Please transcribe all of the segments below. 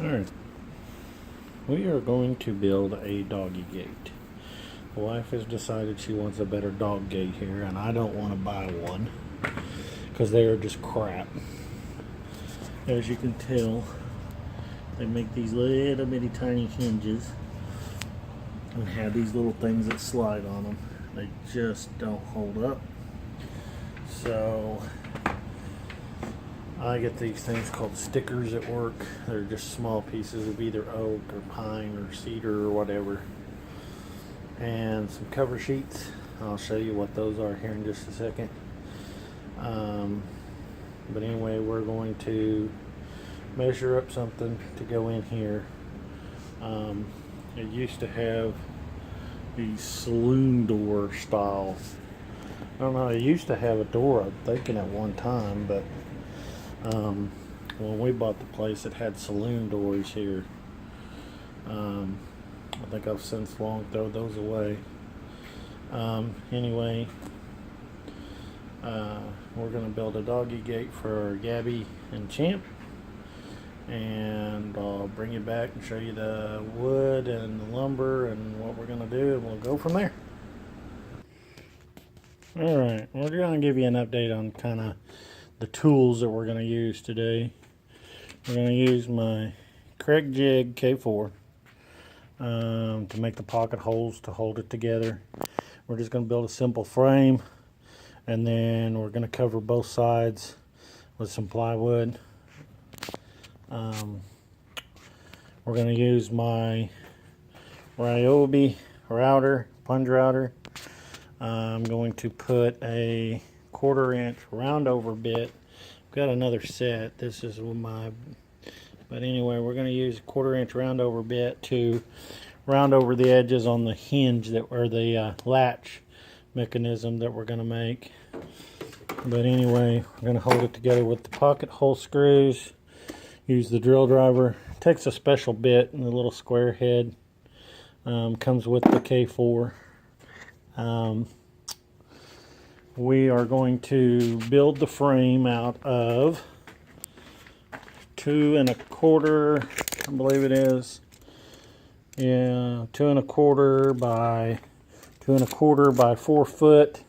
Alright, we are going to build a doggy gate. The wife has decided she wants a better dog gate here, and I don't want to buy one because they are just crap. As you can tell, they make these little bitty tiny hinges and have these little things that slide on them. They just don't hold up. So I get these things called stickers at work. They're just small pieces of either oak or pine or cedar or whatever. And some cover sheets. I'll show you what those are here in just a second. But anyway, we're going to measure up something to go in here. It used to have these saloon door style. I don't know, it used to have a door, I'm thinking, at one time, but when we bought the place, it had saloon doors here. I think I've since long thrown those away. Anyway, we're going to build a doggy gate for Gabby and Champ, and I'll bring you back and show you the wood and the lumber and what we're going to do, and we'll go from there. Alright, we're going to give you an update on kind of the tools that we're going to use today. We're going to use my Craig Jig K4 to make the pocket holes to hold it together. We're just going to build a simple frame, and then we're going to cover both sides with some plywood. We're going to use my Ryobi router, plunge router. I'm going to put a 1/4 inch round over bit. I've got another set. This is my, but anyway, we're going to use a 1/4 inch round over bit to round over the edges on the hinge that, or the latch mechanism that we're going to make. But anyway, we're going to hold it together with the pocket hole screws. Use the drill driver. It takes a special bit and a little square head. Comes with the K4. We are going to build the frame out of 2 1/4, I believe it is. Yeah, 2 1/4 by 2 1/4 by 4 foot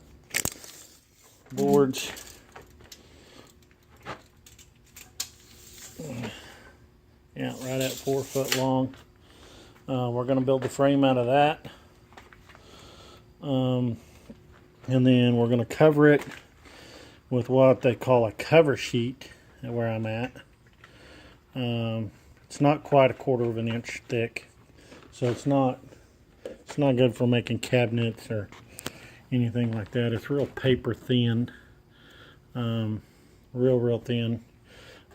boards. Yeah, right at 4 foot long. We're going to build the frame out of that. And then we're going to cover it with what they call a cover sheet where I'm at. It's not quite 1/4 inch thick, so it's not good for making cabinets or anything like that. It's real paper thin, real thin.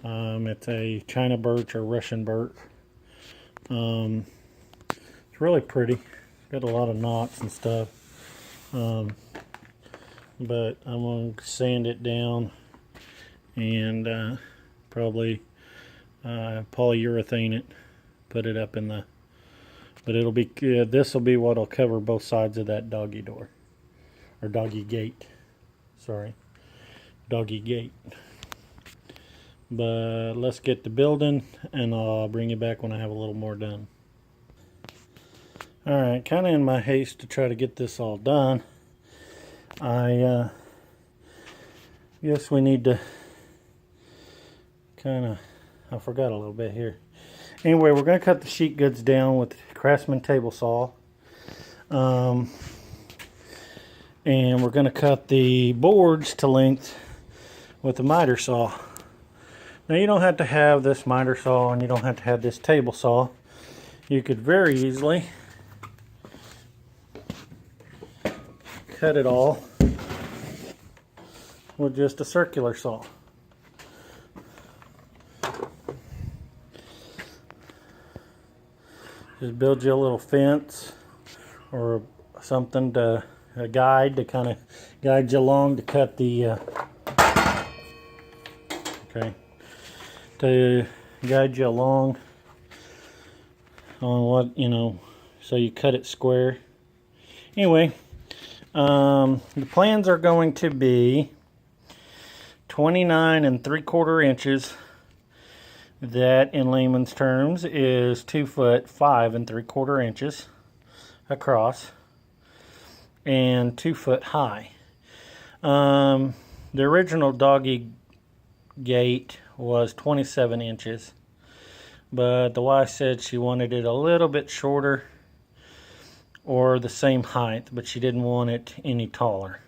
It's a China birch or Russian birch. It's really pretty. It's got a lot of knots and stuff. But I'm going to sand it down and probably polyurethane it, put it up in the, but it'll be, this will be what will cover both sides of that doggy door, or doggy gate, sorry, doggy gate. But let's get to building, and I'll bring you back when I have a little more done. Alright, kind of in my haste to try to get this all done, I guess we need to kind of, I forgot a little bit here. Anyway, we're going to cut the sheet goods down with the Craftsman table saw. And we're going to cut the boards to length with the miter saw. Now, you don't have to have this miter saw, and you don't have to have this table saw. You could very easily cut it all with just a circular saw. Just build you a little fence or something to, a guide to kind of guide you along to cut the to guide you along on what, you know, so you cut it square. Anyway, the plans are going to be 29 3/4 inches That, in layman's terms, is 2 foot 5 3/4 inches across and 2 foot high. The original Doggie gate was 27 inches, but the wife said she wanted it a little bit shorter or the same height, but she didn't want it any taller.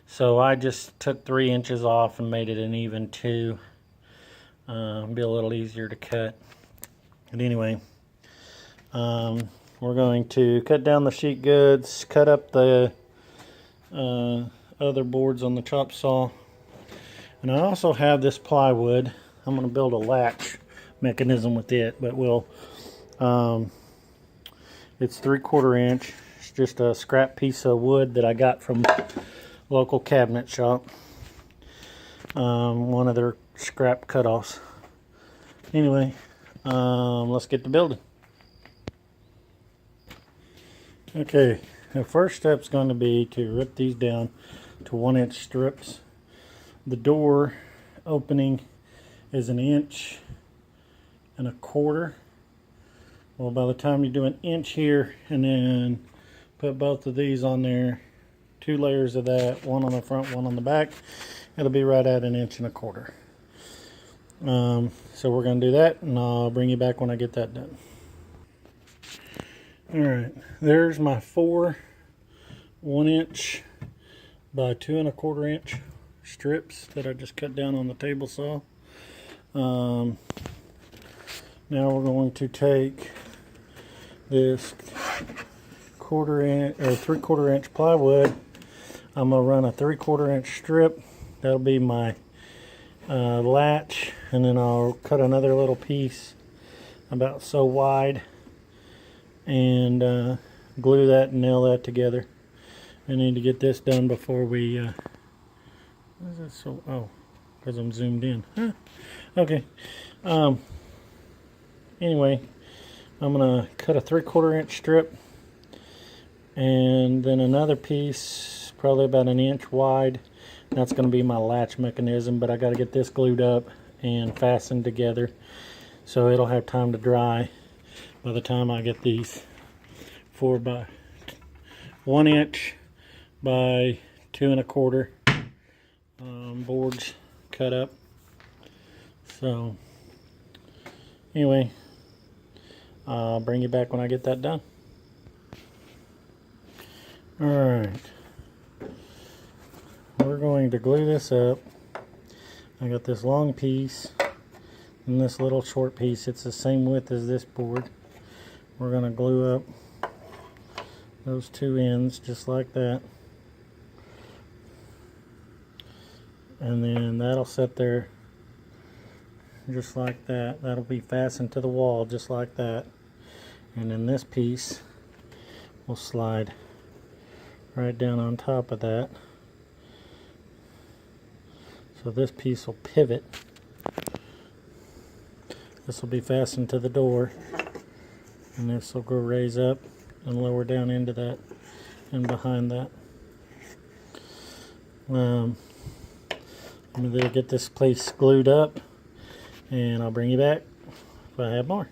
So I just took 3 inches off and made it an even 2. Be a little easier to cut. But anyway, we're going to cut down the sheet goods, cut up the other boards on the chop saw, and I also have this plywood. I'm going to build a latch mechanism with it, but it's 3/4 inch. It's just a scrap piece of wood that I got from local cabinet shop. One of their scrap cutoffs. Anyway, let's get to building. Okay, the first step is going to be to rip these down to 1-inch strips. The door opening is 1 1/4 inches. Well, by the time you do 1 inch here and then put both of these on there, 2 layers of that, one on the front, one on the back, it'll be right at 1.25 inches. So we're going to do that, and I'll bring you back when I get that done. Alright, there's my 4 1-inch by 2 1/4 inch strips that I just cut down on the table saw. Now we're going to take this 1/4 inch or 3/4 inch plywood. I'm going to run a 3/4 inch strip. That'll be my latch, and then I'll cut another little piece about so wide and glue that and nail that together. I need to get this done before we what is that? So, oh, because I'm zoomed in. Huh. Okay. Anyway, I'm gonna cut a 3/4 inch strip and then another piece probably about 1 inch wide. That's going to be my latch mechanism, but I got to get this glued up and fastened together so it'll have time to dry by the time I get these 4 by 1 inch by 2 1/4 boards cut up. So anyway, I'll bring you back when I get that done. Alright, we're going to glue this up. I got this long piece and this little short piece. It's the same width as this board. We're going to glue up those 2 ends just like that, and then that'll sit there just like that. That'll be fastened to the wall just like that, and then this piece will slide right down on top of that. So this piece will pivot. This will be fastened to the door, and this will go raise up and lower down into that and behind that. I'm going to get this place glued up, and I'll bring you back if I have more.